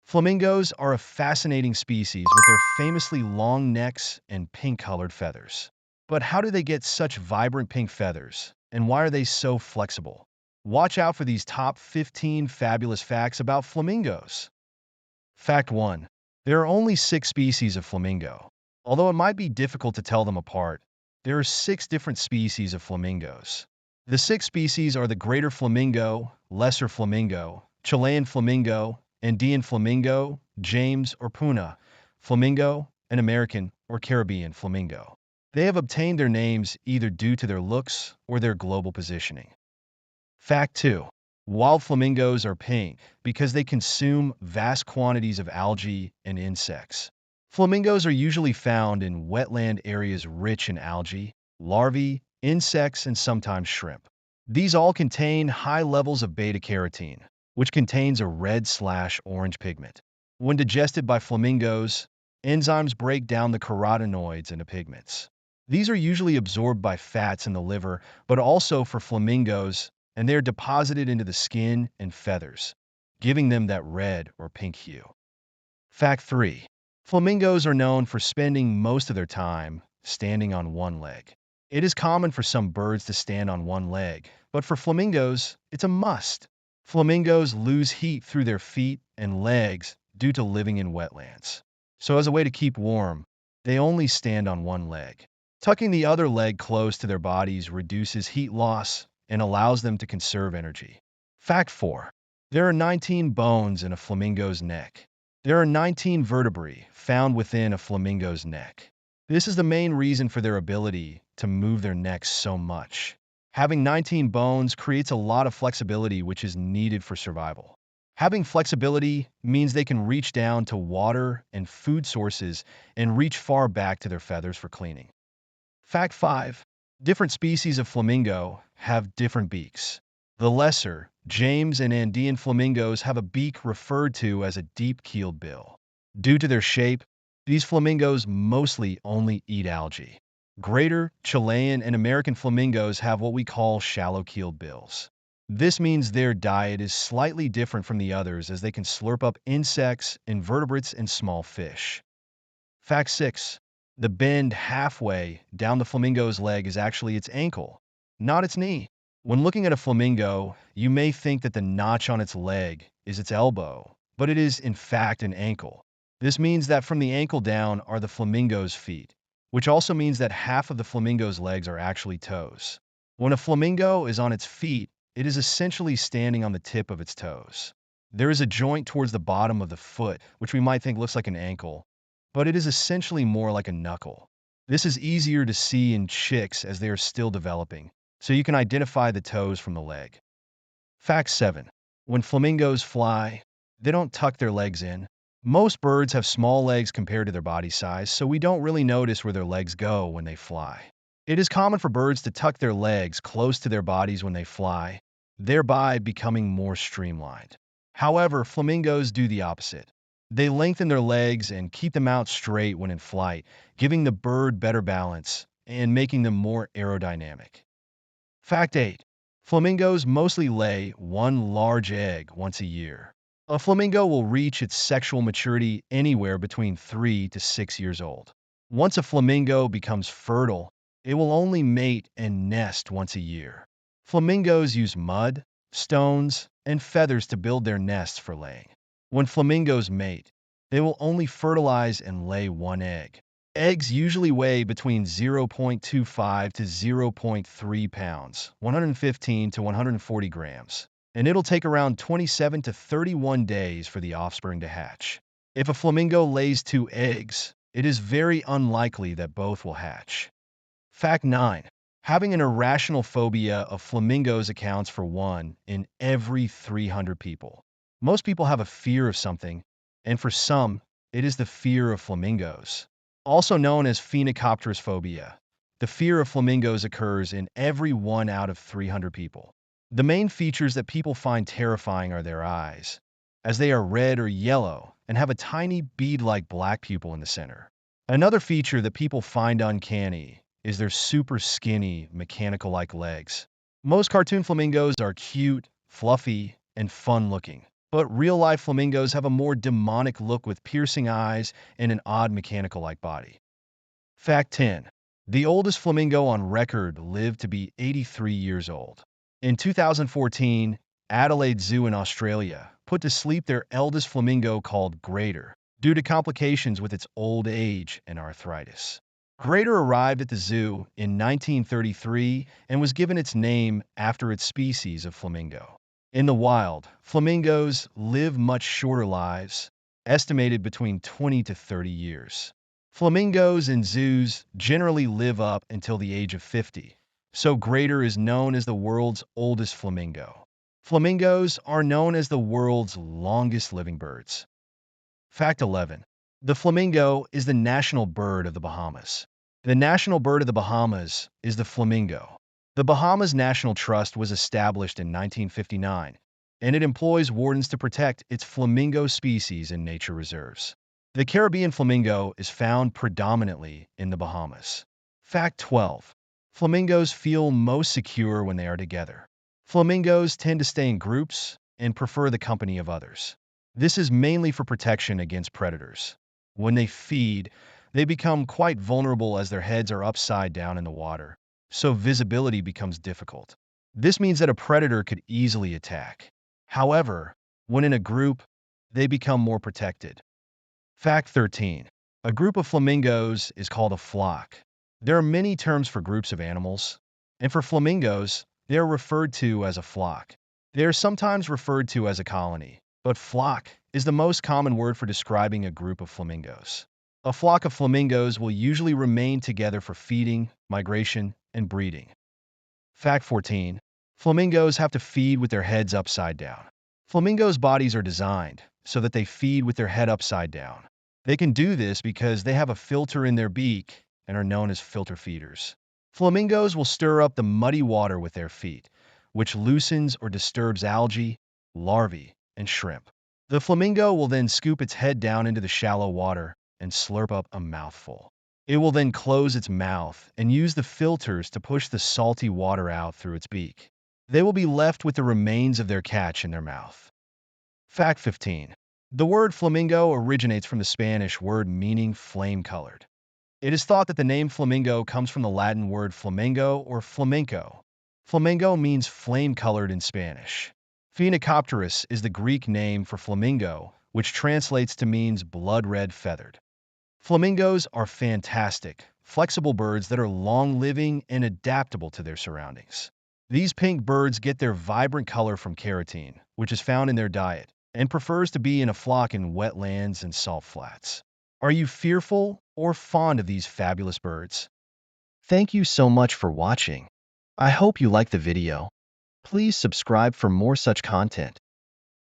Flamingos are a fascinating species with their famously long necks and pink-colored feathers. But how do they get such vibrant pink feathers, and why are they so flexible? Watch out for these top 15 fabulous facts about flamingos. Fact 1. There are only 6 species of flamingo. Although it might be difficult to tell them apart, there are 6 different species of flamingos. The 6 species are the greater flamingo, lesser flamingo, Chilean flamingo, Andean flamingo, James or Puna flamingo, and American or Caribbean flamingo. They have obtained their names either due to their looks or their global positioning. Fact 2. Wild flamingos are pink because they consume vast quantities of algae and insects. Flamingos are usually found in wetland areas rich in algae, larvae, insects, and sometimes shrimp. These all contain high levels of beta-carotene, which contains a red/orange pigment. When digested by flamingos, enzymes break down the carotenoids into pigments. These are usually absorbed by fats in the liver, but also for flamingos, and they are deposited into the skin and feathers, giving them that red or pink hue. Fact 3. Flamingos are known for spending most of their time standing on one leg. It is common for some birds to stand on one leg, but for flamingos, it's a must. Flamingos lose heat through their feet and legs due to living in wetlands. So as a way to keep warm, they only stand on one leg. Tucking the other leg close to their bodies reduces heat loss and allows them to conserve energy. Fact 4. There are 19 bones in a flamingo's neck. There are 19 vertebrae found within a flamingo's neck. This is the main reason for their ability to move their necks so much. Having 19 bones creates a lot of flexibility which is needed for survival. Having flexibility means they can reach down to water and food sources and reach far back to their feathers for cleaning. Fact 5. Different species of flamingo have different beaks. The lesser, James and Andean flamingos have a beak referred to as a deep-keeled bill. Due to their shape, these flamingos mostly only eat algae. Greater, Chilean, and American flamingos have what we call shallow-keeled bills. This means their diet is slightly different from the others as they can slurp up insects, invertebrates, and small fish. Fact 6. The bend halfway down the flamingo's leg is actually its ankle, not its knee. When looking at a flamingo, you may think that the notch on its leg is its elbow, but it is in fact an ankle. This means that from the ankle down are the flamingo's feet, which also means that half of the flamingo's legs are actually toes. When a flamingo is on its feet, it is essentially standing on the tip of its toes. There is a joint towards the bottom of the foot, which we might think looks like an ankle, but it is essentially more like a knuckle. This is easier to see in chicks as they are still developing, so you can identify the toes from the leg. Fact 7. When flamingos fly, they don't tuck their legs in. Most birds have small legs compared to their body size, so we don't really notice where their legs go when they fly. It is common for birds to tuck their legs close to their bodies when they fly, thereby becoming more streamlined. However, flamingos do the opposite. They lengthen their legs and keep them out straight when in flight, giving the bird better balance and making them more aerodynamic. Fact 8. Flamingos mostly lay one large egg once a year. A flamingo will reach its sexual maturity anywhere between 3 to 6 years old. Once a flamingo becomes fertile, it will only mate and nest once a year. Flamingos use mud, stones, and feathers to build their nests for laying. When flamingos mate, they will only fertilize and lay one egg. Eggs usually weigh between 0.25 to 0.3 pounds, 115 to 140 grams, and it'll take around 27 to 31 days for the offspring to hatch. If a flamingo lays 2 eggs, it is very unlikely that both will hatch. Fact 9. Having an irrational phobia of flamingos accounts for 1 in every 300 people. Most people have a fear of something, and for some, it is the fear of flamingos. Also known as phenocopterous phobia, the fear of flamingos occurs in every 1 out of 300 people. The main features that people find terrifying are their eyes, as they are red or yellow and have a tiny bead-like black pupil in the center. Another feature that people find uncanny is their super skinny, mechanical-like legs. Most cartoon flamingos are cute, fluffy, and fun-looking, but real-life flamingos have a more demonic look with piercing eyes and an odd mechanical-like body. Fact 10. The oldest flamingo on record lived to be 83 years old. In 2014, Adelaide Zoo in Australia put to sleep their eldest flamingo called Greater due to complications with its old age and arthritis. Greater arrived at the zoo in 1933 and was given its name after its species of flamingo. In the wild, flamingos live much shorter lives, estimated between 20 to 30 years. Flamingos in zoos generally live up until the age of 50, so Greater is known as the world's oldest flamingo. Flamingos are known as the world's longest living birds. Fact 11. The flamingo is the national bird of the Bahamas. The national bird of the Bahamas is the flamingo. The Bahamas National Trust was established in 1959, and it employs wardens to protect its flamingo species in nature reserves. The Caribbean flamingo is found predominantly in the Bahamas. Fact 12. Flamingos feel most secure when they are together. Flamingos tend to stay in groups and prefer the company of others. This is mainly for protection against predators. When they feed, they become quite vulnerable as their heads are upside down in the water, so visibility becomes difficult. This means that a predator could easily attack. However, when in a group, they become more protected. Fact 13. A group of flamingos is called a flock. There are many terms for groups of animals, and for flamingos, they are referred to as a flock. They are sometimes referred to as a colony, but flock is the most common word for describing a group of flamingos. A flock of flamingos will usually remain together for feeding, migration, and breeding. Fact 14. Flamingos have to feed with their heads upside down. Flamingos' bodies are designed so that they feed with their head upside down. They can do this because they have a filter in their beak and are known as filter feeders. Flamingos will stir up the muddy water with their feet, which loosens or disturbs algae, larvae, and shrimp. The flamingo will then scoop its head down into the shallow water and slurp up a mouthful. It will then close its mouth and use the filters to push the salty water out through its beak. They will be left with the remains of their catch in their mouth. Fact 15. The word flamingo originates from the Spanish word meaning flame-colored. It is thought that the name flamingo comes from the Latin word flamengo or flamenco. Flamengo means flame-colored in Spanish. Phoenicopterus is the Greek name for flamingo, which translates to means blood-red feathered. Flamingos are fantastic, flexible birds that are long-living and adaptable to their surroundings. These pink birds get their vibrant color from carotene, which is found in their diet, and prefers to be in a flock in wetlands and salt flats. Are you fearful or fond of these fabulous birds? Thank you so much for watching. I hope you liked the video. Please subscribe for more such content.